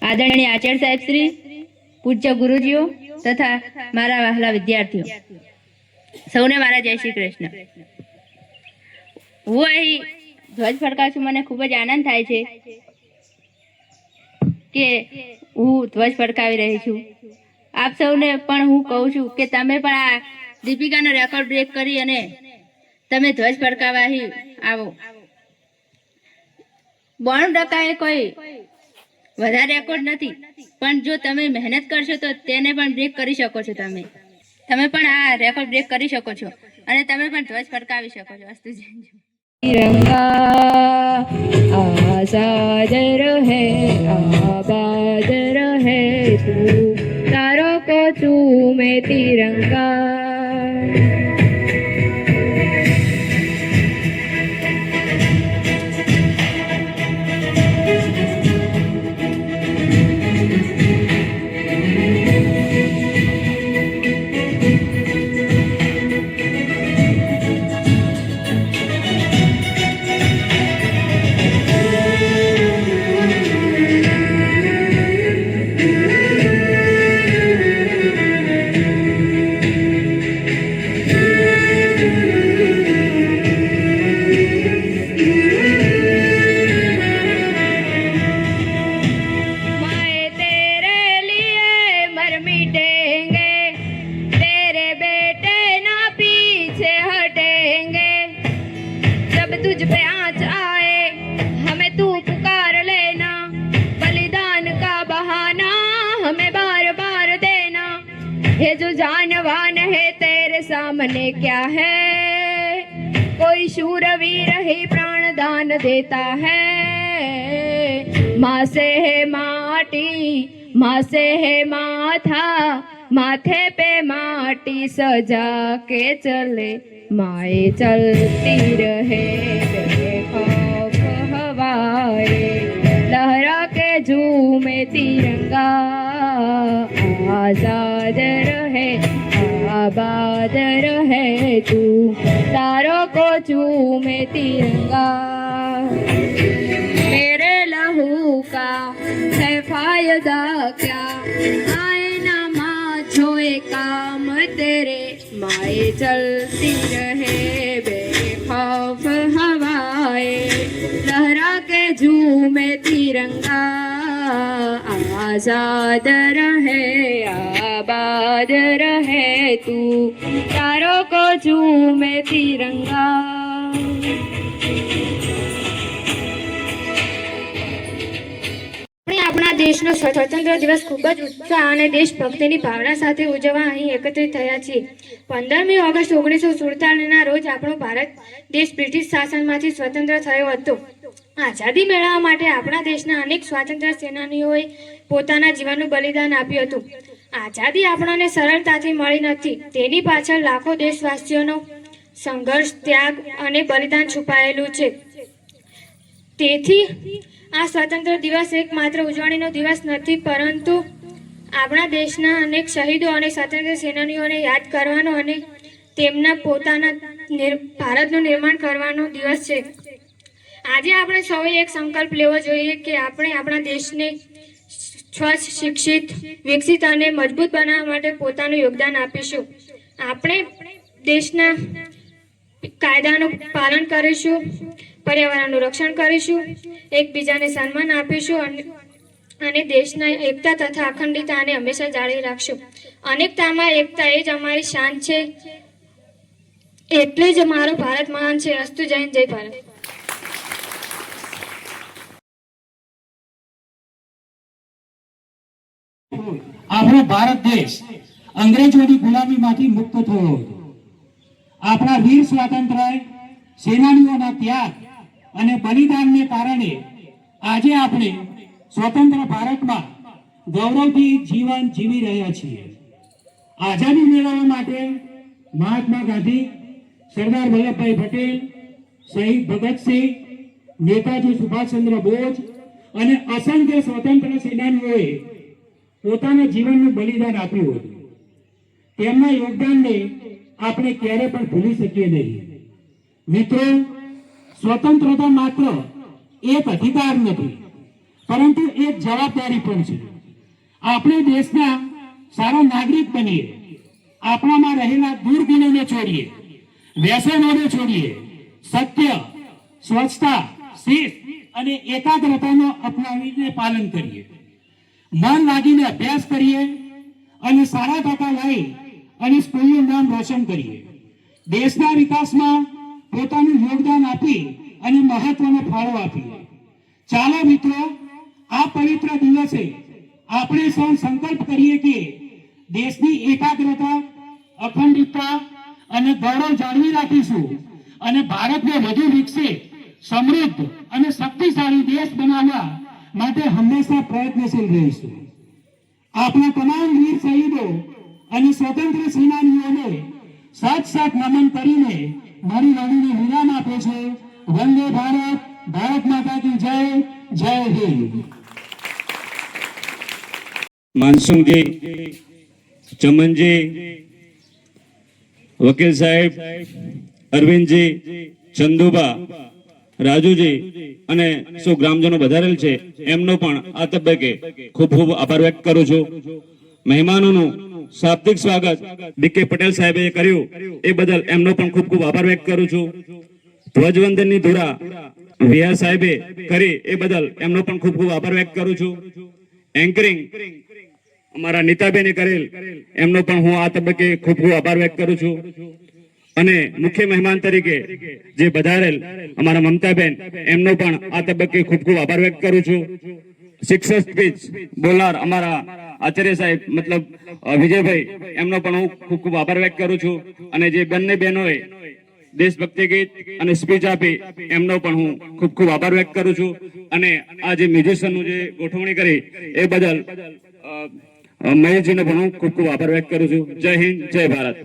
આદરણીય આચાર્ય સાહેબ શ્રી, પૂજ્ય ગુરુજીઓ તથા મારા વહાલા વિદ્યાર્થીઓ, સૌને મારા જય શ્રી કૃષ્ણ। હું અહીં ધ્વજ ફરકાવું છું, મને ખૂબ જ આનંદ થાય છે કે હું ધ્વજ ફરકાવી રહી છું। આપ સૌને પણ હું કહું છું કે તમે પણ આ દીપિકાનો રેકોર્ડ બ્રેક કરી અને તમે ધ્વજ ફરકાવવા અહીં આવો। 92% એ કોઈ વધારે રેકોર્ડ નથી, પણ જો તમે મહેનત કરશો તો તેને પણ બ્રેક કરી શકો છો। તમે પણ આ રેકોર્ડ બ્રેક કરી શકો છો અને તમે પણ ધ્વજ ફરકાવી શકો છો। અસ્તુ જય જય। तिरंगा आजाद रहे आबाद रहे तू, तारों को चूमे तिरंगा। तुझ पे आँच आए हमें तू पुकार लेना, बलिदान का बहाना हमें बार बार देना। ये जो जानवान है तेरे सामने क्या है, कोई शूरवीर ही प्राण दान देता है। माँ से है माटी, माँ से है माथा, माथे पे माटी सजा के चले, माए चलती रहे बेखौफ हवाए, लहरा के झूमे तिरंगा। आजाद रहे आबाद रहे तू, तारों को झूमे तिरंगा। मेरे लहू का है फायदा क्या, आए ना माँ छोए काम तेरे, माए चलती रहे बेखौफ हवाए, लहरा के झूमे तिरंगा। आजाद रहे आबाद रहे तू, तारों को झूमे तिरंगा। આપણા દેશનો સ્વતંત્ર દિવસ ખૂબ જ ઉત્સાહ અને દેશભક્તિની ભાવના સાથે ઉજવવા અહીં એકત્રિત થયા છીએ। 15મી ઓગસ્ટ 1947ના રોજ આપણો ભારત દેશ બ્રિટિશ શાસનમાંથી સ્વતંત્ર થયો હતો। આઝાદી મેળવવા માટે આપણા દેશના અનેક સ્વાતંત્ર્ય સેનાનીઓએ પોતાના જીવનનું બલિદાન આપ્યું હતું। આઝાદી આપણને સરળતાથી મળી નથી, તેની પાછળ લાખો દેશવાસીઓનો સંઘર્ષ, ત્યાગ અને બલિદાન છુપાયેલું છે। તેથી આ સ્વતંત્ર દિવસ એકમાત્ર ઉજવણીનો દિવસ નથી, પરંતુ આપણા દેશના અનેક શહીદો અને સ્વાતંત્ર્ય સેનાનીઓને યાદ કરવાનો અને તેમના પોતાના ભારતનું નિર્માણ કરવાનો દિવસ છે। આજે આપણે સૌએ એક સંકલ્પ લેવો જોઈએ કે આપણે આપણા દેશને સ્વચ્છ, શિક્ષિત, વિકસિત અને મજબૂત બનાવવા માટે પોતાનું યોગદાન આપીશું। આપણે દેશના કાયદાનું પાલન કરીશું, પર્યાવરણનું રક્ષણ કરીશું, એકબીજાને સન્માન આપીશું અને દેશના એકતા તથા અખંડિતતાને હંમેશા જાળવી રાખશું। અનેકતામાં એકતા એ જ અમારી શાન છે, એટલે જ મારો ભારત મહાન છે। અસ્તુ જય હિન્દ, જય ભારત। આપણો ભારત દેશ અંગ્રેજોની ગુલામીમાંથી મુક્ત થયો હતો। આપણા વીર સ્વાતંત્ર્ય સેનાનીઓના ત્યાગ અને બલિદાનને કારણે આજે આપણે સ્વતંત્ર ભારતમાં ગૌરવથી જીવન જીવી રહ્યા છીએ। આઝાદી મેળવવા માટે મહાત્મા ગાંધી, સરદાર વલ્લભભાઈ પટેલ, શહીદ ભગતસિંહ, નેતાજી સુભાષચંદ્ર બોઝ અને અસંખ્ય સ્વતંત્ર સેનાનીઓએ પોતાના જીવનનું બલિદાન આપ્યું હતું। તેમના યોગદાનને આપણે ક્યારે પણ ભૂલી શકીએ નહીં। મિત્રો, સ્વતંત્રતા માત્ર એક અધિકાર નથી, પરંતુ એક જવાબદારી પણ છે. આપણે દેશના સારા નાગરિક બનીએ, આપણામાં રહેલા દુર્ગુણોને છોડીએ, વ્યસનોને છોડીએ, સત્ય, સ્વચ્છતા, શિસ્ત અને એકાગ્રતાનો અપનાવીને પાલન કરીએ, મન લાગીને અભ્યાસ કરીએ અને સારા ટકા લાવી અને સ્કૂલનું નામ રોશન કરીએ, દેશના વિકાસમાં પોતાનું યોગદાન આપી અને મહત્વનો ફાળો આપીએ. ચાલો મિત્રો, આ પવિત્ર દિવસે આપણે સૌ સંકલ્પ કરીએ કે દેશની એકાગ્રતા, અખંડિતતા અને ગૌરવ જાળવી રાખીશું અને ભારતને વધુ વિકસિત, સમૃદ્ધ અને શક્તિશાળી દેશ બનાવવા માટે હંમેશા પ્રયત્નશીલ રહીશું. આપણા તમામ વીર શહીદો અને સ્વતંત્ર સેનાનીઓને સત નમન કરીને મારી વાણીને વિરામ આપે છે. વંદે ભારત, ભારત માતા કી જય, જય હિન્દ. માનસુંગજી, ચમનજી, વકીલ સાહેબ, અરવિંદજી, ચંદુબા, રાજુજી અને શું ગ્રામજનો વધારેલ છે એમનો પણ આ તબક્કે ખૂબ ખૂબ આભાર વ્યક્ત કરું છું. મહેમાનોનું શાબ્દિક સ્વાગત ડી.કે. પટેલ સાહેબે કર્યું એ બદલ એમનો પણ ખૂબ ખૂબ આભાર વ્યક્ત કરું છું. ધ્વજવંદનની ધુરા વિહાર સાહેબે કરી એ બદલ એમનો પણ ખૂબ ખૂબ આભાર વ્યક્ત કરું છું. એન્કરિંગ અમારા નીતાબેને કરેલ એમનો પણ હું આ તબક્કે ખૂબ ખૂબ આભાર વ્યક્ત કરું છું. અને મુખ્ય મહેમાન તરીકે જે પધારેલ અમારા મમતાબેન એમનો પણ આ તબક્કે ખૂબ ખૂબ આભાર વ્યક્ત કરું છું. શિક્ષક સ્પીચ બોલનાર અમારા આચાર્ય સાહેબ મતલબ વિજયભાઈ એમનો પણ હું ખૂબ ખૂબ આભાર વ્યક્ત કરું છું. અને જે બંને બહેનોએ દેશભક્તિ ગીત અને સ્પીચ આપી એમનો પણ હું ખૂબ ખૂબ આભાર વ્યક્ત કરું છું. અને આ જે મ્યુઝિશિયનનું જે ગોઠવણી કરી એ બદલ મહેશજીનો પણ હું ખૂબ ખૂબ આભાર વ્યક્ત કરું છું. જય હિન્દ, જય ભારત.